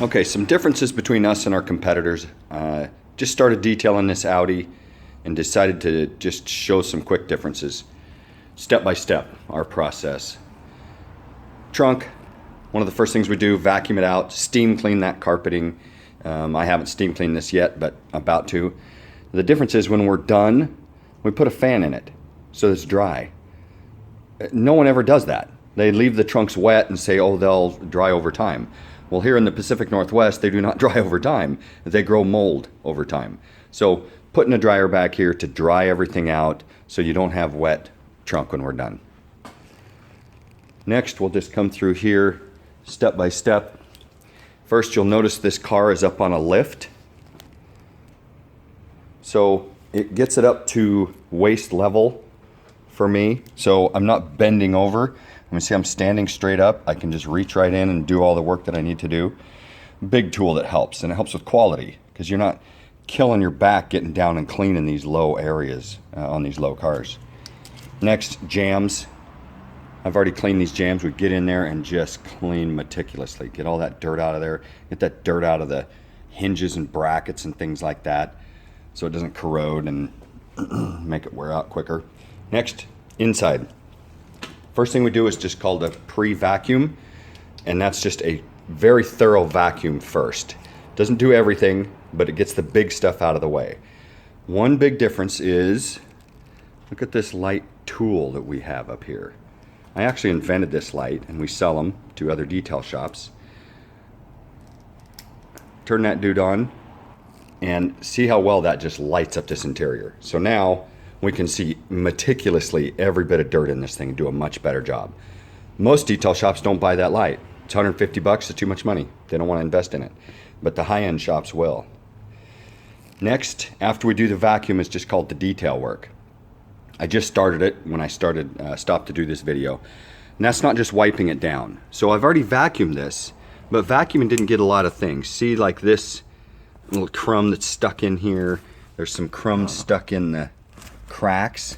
Okay, some differences between us and our competitors. Just started detailing this Audi and decided to just show some quick differences. Step by step, our process. Trunk, one of the first things we do, vacuum it out, steam clean that carpeting. I haven't steam cleaned this yet, but about to. The difference is when we're done, we put a fan in it so it's dry. No one ever does that. They leave the trunks wet and say, oh, they'll dry over time. Well, here in the Pacific Northwest, they do not dry over time. They grow mold over time. So putting a dryer back here to dry everything out so you don't have wet trunk when we're done. Next, we'll just come through here step by step. First, you'll notice this car is up on a lift. So it gets it up to waist level for me. So I'm not bending over. Let me see, I'm standing straight up. I can just reach right in and do all the work that I need to do. Big tool that helps, and it helps with quality because you're not killing your back getting down and cleaning these low areas on these low cars. Next, jams. I've already cleaned these jams. We get in there and just clean meticulously. Get all that dirt out of there. Get that dirt out of the hinges and brackets and things like that so it doesn't corrode and make it wear out quicker. Next, inside. First thing we do is just called a pre-vacuum, and that's just a very thorough vacuum first. Doesn't do everything, but it gets the big stuff out of the way. One big difference is, look at this light tool that we have up here. I actually invented this light, and we sell them to other detail shops. Turn that dude on, and see how well that just lights up this interior. So now, we can see meticulously every bit of dirt in this thing and do a much better job. Most detail shops don't buy that light. It's $150, it's too much money. They don't want to invest in it. But the high-end shops will. Next, after we do the vacuum, is just called the detail work. I just started it when I stopped to do this video. And that's not just wiping it down. So I've already vacuumed this, but vacuuming didn't get a lot of things. See, like this little crumb that's stuck in here. There's some crumbs stuck in the cracks.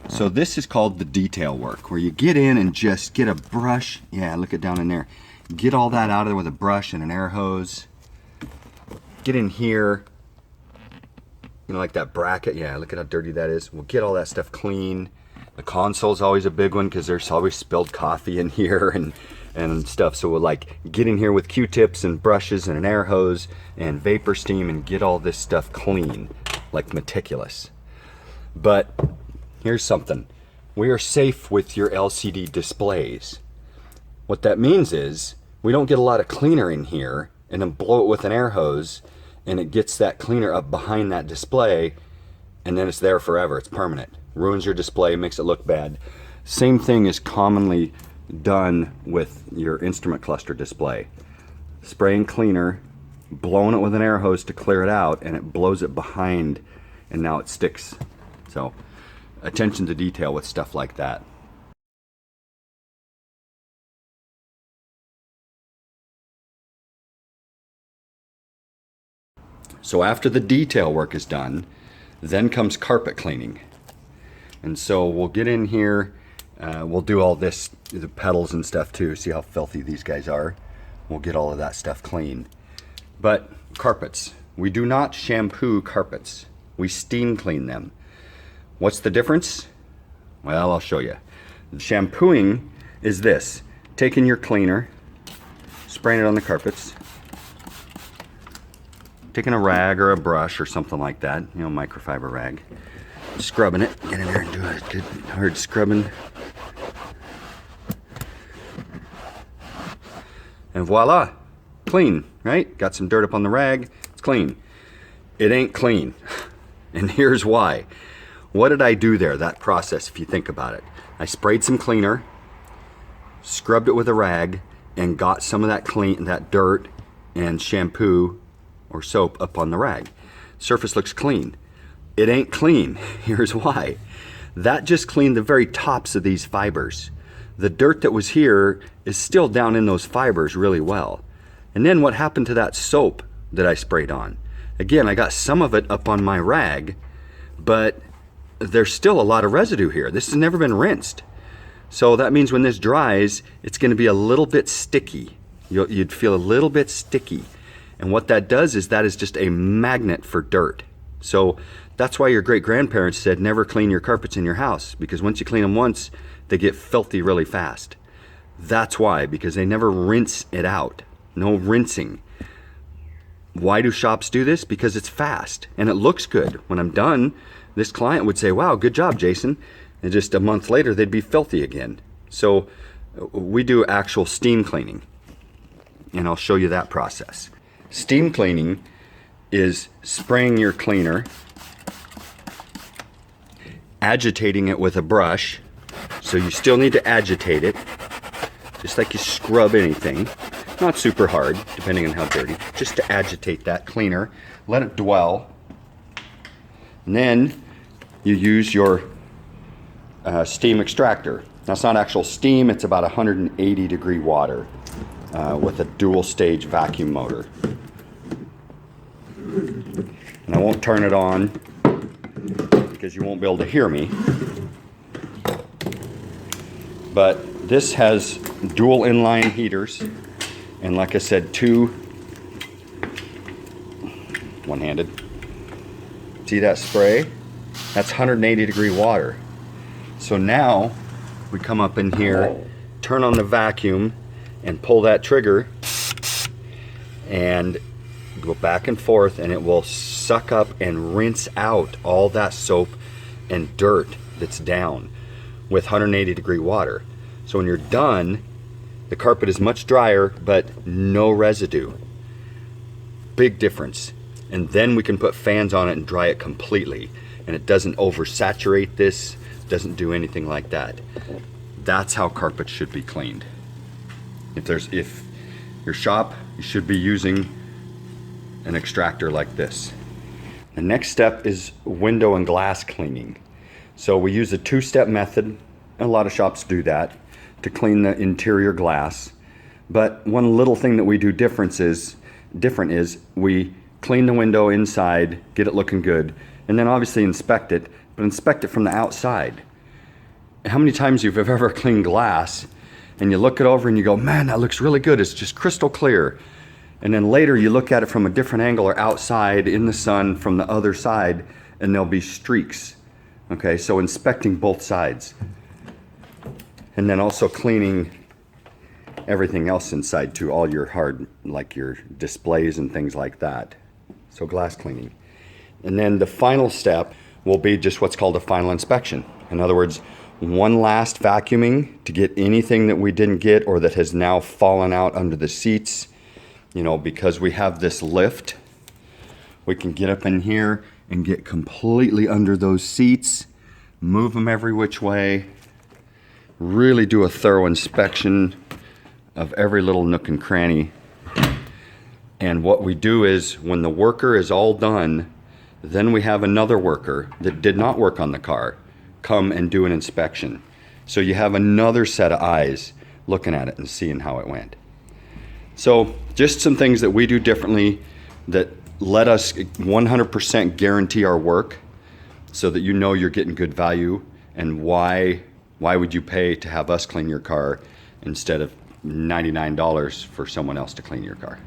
So this is called the detail work, where you get in and just get a brush. Yeah, look it down in there. Get all that out of there with a brush and an air hose. Get in here, you know, like that bracket. Yeah, look at how dirty that is. We'll get all that stuff clean. The console's always a big one because there's always spilled coffee in here and stuff. So we'll like get in here with Q-tips and brushes and an air hose and vapor steam and get all this stuff clean, like meticulous. But here's something. We are safe with your LCD displays. What that means is we don't get a lot of cleaner in here and then blow it with an air hose and it gets that cleaner up behind that display and then it's there forever. It's permanent. Ruins your display, makes it look bad. Same thing is commonly done with your instrument cluster display. Spraying cleaner, blowing it with an air hose to clear it out, and it blows it behind and now it sticks. So, attention to detail with stuff like that. So after the detail work is done, then comes carpet cleaning. And so we'll get in here, we'll do all this, the pedals and stuff too, see how filthy these guys are. We'll get all of that stuff clean. But carpets, we do not shampoo carpets. We steam clean them. What's the difference? Well, I'll show you. Shampooing is this. Taking your cleaner, spraying it on the carpets, taking a rag or a brush or something like that, you know, microfiber rag, scrubbing it, get in there and do a good hard scrubbing. And voila, clean, right? Got some dirt up on the rag, it's clean. It ain't clean, and here's why. What did I do there, that process, if you think about it? I sprayed some cleaner, scrubbed it with a rag, and got some of that dirt and shampoo or soap up on the rag. Surface looks clean. It ain't clean. Here's why. That just cleaned the very tops of these fibers. The dirt that was here is still down in those fibers really well. And then what happened to that soap that I sprayed on? Again, I got some of it up on my rag, but there's still a lot of residue here. This has never been rinsed. So that means when this dries, it's going to be a little bit sticky. you'd feel a little bit sticky. And what that does is that is just a magnet for dirt. So that's why your great grandparents said never clean your carpets in your house, because once you clean them once, they get filthy really fast. That's why, because they never rinse it out. No rinsing. Why do shops do this? Because it's fast and it looks good. When I'm done, this client would say, wow, good job, Jason. And just a month later, they'd be filthy again. So we do actual steam cleaning, and I'll show you that process. Steam cleaning is spraying your cleaner, agitating it with a brush. So you still need to agitate it, just like you scrub anything. Not super hard, depending on how dirty, just to agitate that cleaner, let it dwell. And then you use your steam extractor. Now, it's not actual steam, it's about 180 degree water with a dual stage vacuum motor. And I won't turn it on because you won't be able to hear me. But this has dual inline heaters. And like I said, two one-handed. See that spray? That's 180 degree water. So now we come up in here, turn on the vacuum, and pull that trigger, and go back and forth, and it will suck up and rinse out all that soap and dirt that's down with 180 degree water. So when you're done, the carpet is much drier, but no residue. Big difference. And then we can put fans on it and dry it completely. And it doesn't oversaturate this, doesn't do anything like that. That's how carpets should be cleaned. If your shop, you should be using an extractor like this. The next step is window and glass cleaning. So we use a two-step method. A lot of shops do that to clean the interior glass. But one little thing that we do different is we clean the window inside, get it looking good, and then obviously inspect it, but inspect it from the outside. How many times you've ever cleaned glass and you look it over and you go, man, that looks really good, it's just crystal clear. And then later you look at it from a different angle or outside in the sun from the other side, and there'll be streaks. Okay, so inspecting both sides. And then also cleaning everything else inside too, all your hard, like your displays and things like that. So glass cleaning. And then the final step will be just what's called a final inspection. In other words, one last vacuuming to get anything that we didn't get or that has now fallen out under the seats. You know, because we have this lift, we can get up in here and get completely under those seats, move them every which way, really do a thorough inspection of every little nook and cranny. And what we do is when the worker is all done, then we have another worker that did not work on the car come and do an inspection. So you have another set of eyes looking at it and seeing how it went. So just some things that we do differently that let us 100% guarantee our work so that you know you're getting good value. And why would you pay to have us clean your car instead of $99 for someone else to clean your car?